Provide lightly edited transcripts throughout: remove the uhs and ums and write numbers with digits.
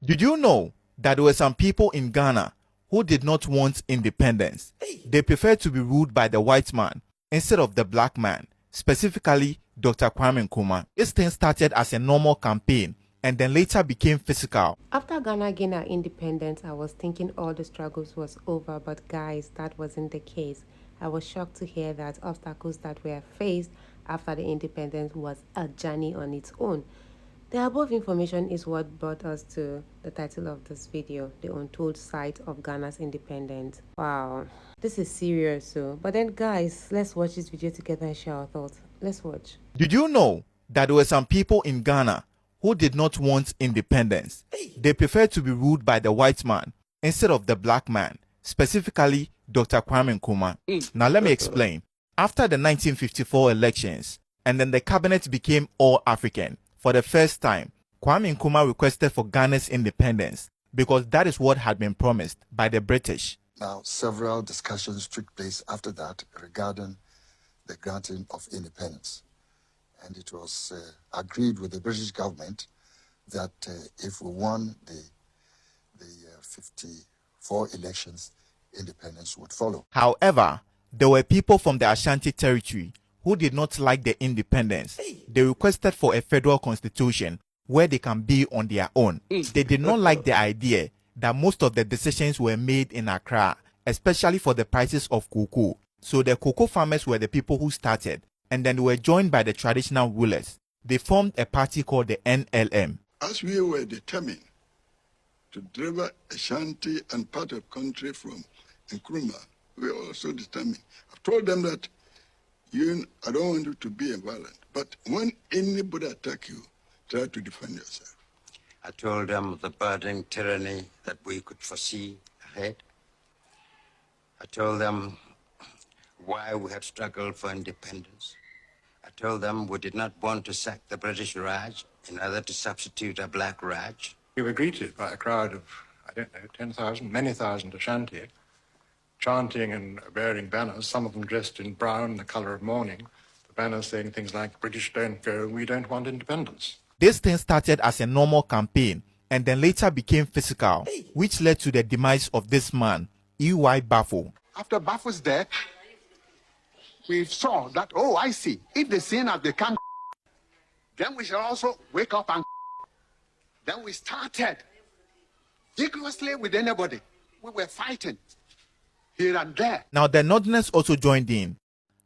Did you know that there were some people in Ghana who did not want independence? They preferred to be ruled by the white man instead of the black man, specifically Dr. Kwame Nkrumah. This thing started as a normal campaign and then later became physical. After Ghana gained our independence, I was thinking all the struggles was over, but guys, that wasn't the case. I was shocked to hear that obstacles that were faced after the independence was a journey on its own. The above information is what brought us to the title of this video, The Untold Side of Ghana's Independence. Wow, this is serious. But then guys, let's watch this video together and share our thoughts. Let's watch. Did you know that there were some people in Ghana who did not want independence? They preferred to be ruled by the white man instead of the black man, specifically Dr. Kwame Nkrumah. Now let me explain. After the 1954 elections, and then the cabinet became all African, for the first time, Kwame Nkrumah requested for Ghana's independence because that is what had been promised by the British. Now, several discussions took place after that regarding the granting of independence. And it was agreed with the British government that if we won the 54 elections, independence would follow. However, there were people from the Ashanti territory who did not like the independence. They requested for a federal constitution where they can be on their own. They did not like the idea that most of the decisions were made in Accra, especially for the prices of cocoa. So the cocoa farmers were the people who started, and then they were joined by the traditional rulers. They formed a party called the NLM. As we were determined to deliver Ashanti and part of country from Nkrumah, we were also determined. I've told them that I don't want you to be violent, but when anybody attack you, try to defend yourself. I told them of the burdening tyranny that we could foresee ahead. I told them why we had struggled for independence. I told them we did not want to sack the British Raj in order to substitute a black Raj. We were greeted by a crowd of, 10,000, many thousand Ashanti, chanting and bearing banners, some of them dressed in brown, the color of mourning, the banners saying things like, British don't go, we don't want independence. This thing started as a normal campaign and then later became physical, which led to the demise of this man, E.Y. Bafo. After Bafo's death, we saw that, oh, I see, if the sin has become, then we shall also wake up and then we started vigorously with anybody. We were fighting here and there. Now the Northerners also joined in.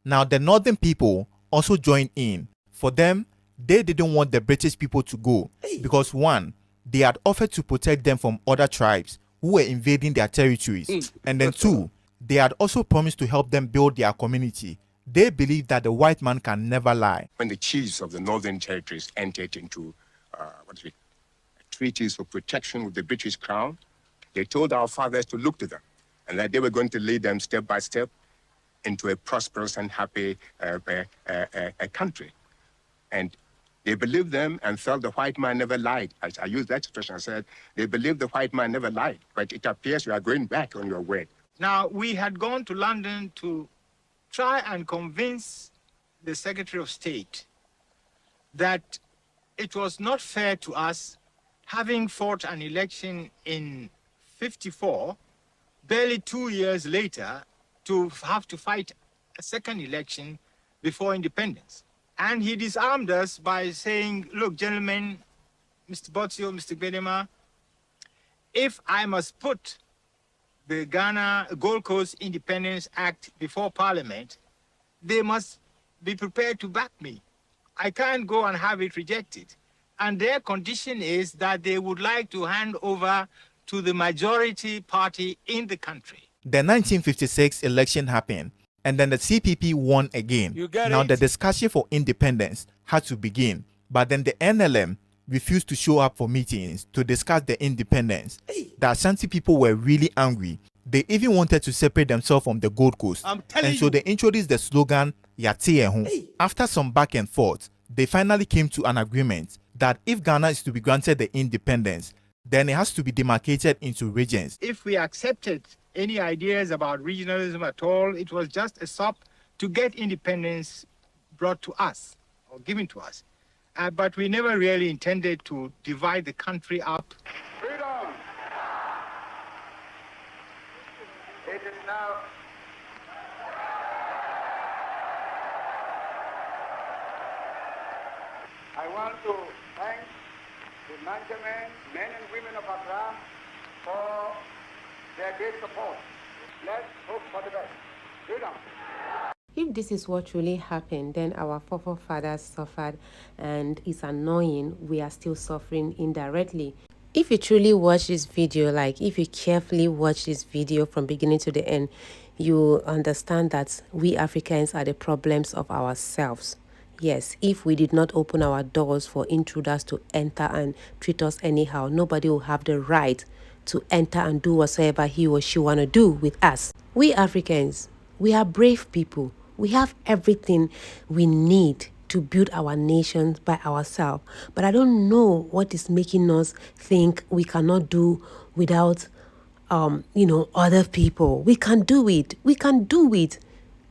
Now the Northern people also joined in. For them, they didn't want the British people to go because one, they had offered to protect them from other tribes who were invading their territories. And then two, they had also promised to help them build their community. They believed that the white man can never lie. When the chiefs of the northern territories entered into treaties for protection with the British Crown, they told our fathers to look to them and that they were going to lead them step by step into a prosperous and happy country. And they believed them and felt the white man never lied. As I used that expression, I said, they believed the white man never lied, but it appears you are going back on your word. Now, we had gone to London to try and convince the Secretary of State that it was not fair to us, having fought an election in 54, barely 2 years later, to have to fight a second election before independence. And he disarmed us by saying, look, gentlemen, Mr. Botsio, Mr. Bedema, if I must put the Ghana Gold Coast Independence Act before Parliament, they must be prepared to back me. I can't go and have it rejected. And their condition is that they would like to hand over to the majority party in the country. The 1956 election happened, and then the CPP won again. Now the discussion for independence had to begin, but then the NLM refused to show up for meetings to discuss the independence. The Ashanti people were really angry. They even wanted to separate themselves from the Gold Coast. And so they introduced the slogan, Yate Ehun. After some back and forth, they finally came to an agreement that if Ghana is to be granted the independence, then it has to be demarcated into regions. If we accepted any ideas about regionalism at all, it was just a sop to get independence brought to us or given to us. But we never really intended to divide the country up. Freedom! It is now I want to thank the Manchamen, men and women of Accra, for their great support. Let's hope for the best. Freedom. If this is what truly happened, then our forefathers suffered, and it's annoying we are still suffering indirectly. If you truly watch this video, like if you carefully watch this video from beginning to the end, you understand that we Africans are the problems of ourselves. Yes, if we did not open our doors for intruders to enter and treat us anyhow, nobody will have the right to enter and do whatsoever he or she want to do with us. We Africans, we are brave people. We have everything we need to build our nations by ourselves. But I don't know what is making us think we cannot do without, other people. We can do it. We can do it.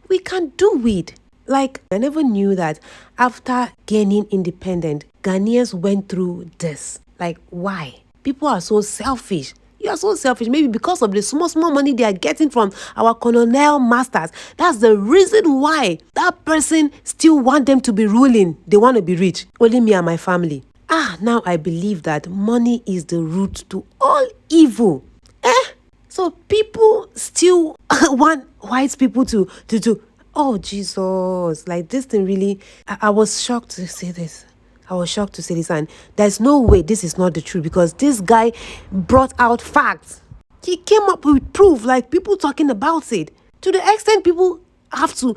We can do it. Like, I never knew that after gaining independence, Ghanaians went through this. Like, why? People are so selfish. You are so selfish. Maybe because of the small money they are getting from our colonial masters. That's the reason why that person still want them to be ruling. They want to be rich. Only me and my family. Now I believe that money is the root to all evil. So people still want white people to oh Jesus, like this thing really, I was shocked to say this. I was shocked to say this, and there's no way this is not the truth, because this guy brought out facts. He came up with proof, like people talking about it, to the extent people have to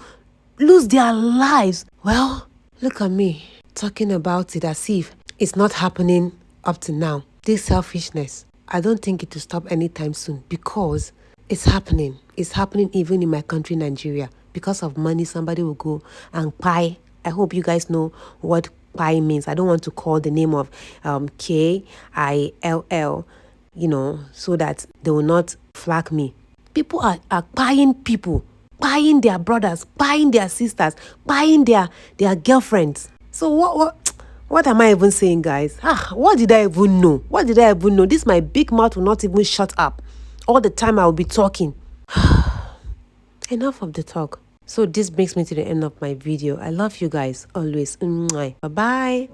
lose their lives. Well, look at me talking about it as if it's not happening up to now. This selfishness, I don't think it will stop anytime soon, because it's happening. It's happening even in my country, Nigeria. Because of money, somebody will go and buy. I hope you guys know what pie means. I don't want to call the name of KILL, so that they will not flag me. People are buying people, buying their brothers, buying their sisters, buying their girlfriends. So what am I even saying, guys? What did I even know? What did I even know? This my big mouth will not even shut up. All the time I will be talking. Enough of the talk. So this brings me to the end of my video. I love you guys always. Bye-bye.